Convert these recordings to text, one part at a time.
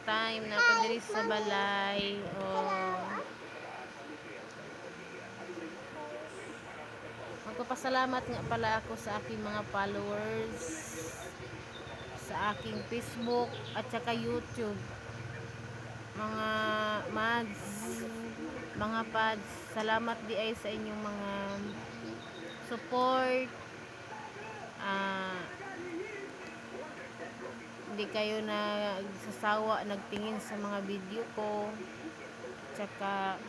time na ako diri sa balay. Oh. Magpapasalamat nga pala ako sa aking mga followers sa aking Facebook at saka YouTube. Mga mads, mga pads, salamat di ay sa inyong mga support. Hindi kayo nagsasawa nagtingin sa mga video ko. Tsaka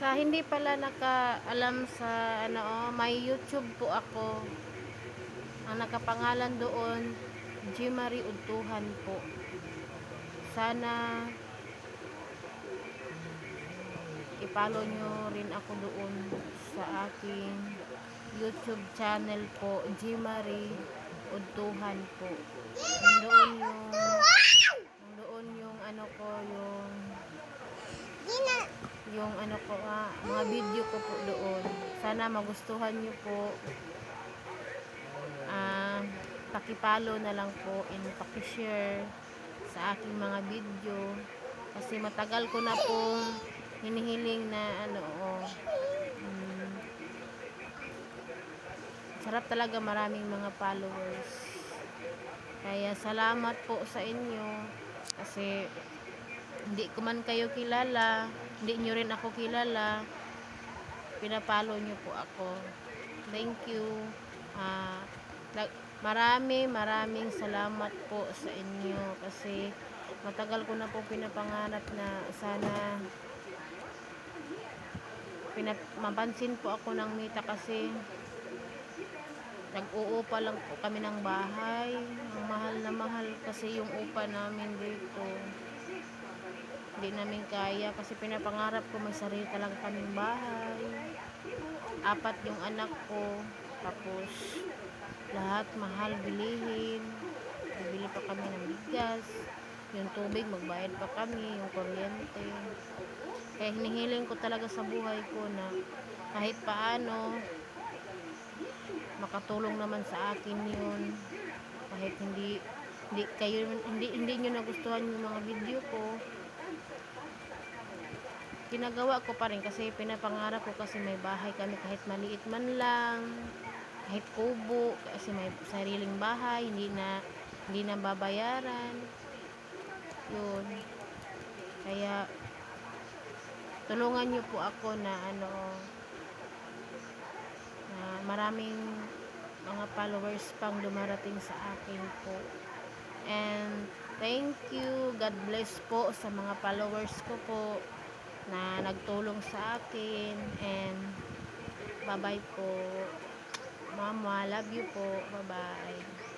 sa hindi pala nakaalam sa may YouTube po ako. Ang nakapangalan doon, Jimary Udtuhan po. Sana i-follow nyo rin ako doon sa aking YouTube channel po, Jimary Udtuhan po. Doon yung mga video ko po doon. Sana magustuhan nyo po. Paki-follow na lang po and paki-share sa aking mga video kasi matagal ko na pong hinihiling na sarap talaga, maraming mga followers, kaya salamat po sa inyo kasi hindi ko man kayo kilala, hindi nyo rin ako kilala, pinapollow nyo po ako. Thank you. Maraming salamat po sa inyo kasi matagal ko na po pinapangarap na sana mapansin po ako ng Mita kasi nag-uupa lang po kami ng bahay. Ang mahal na mahal kasi yung upa namin dito. Hindi namin kaya kasi pinapangarap ko may sarili talaga kaming bahay. 4 yung anak ko. Tapos lahat mahal bilihin. Bibili pa kami ng bigas. Yung tubig magbayad pa kami. Yung kuryente. Kaya hinihiling ko talaga sa buhay ko na kahit paano makatulong naman sa akin yun. Kahit hindi nyo nagustuhan yung mga video ko, ginagawa ko pa rin kasi pinapangarap ko kasi may bahay kami kahit maliit man lang, kahit kubo, kasi may sariling bahay, hindi na babayaran yun. Kaya tulungan nyo po ako na maraming mga followers pang dumarating sa akin po. And thank you, God bless po sa mga followers ko po na nagtulong sa akin. And bye bye po mama, love you po, bye bye.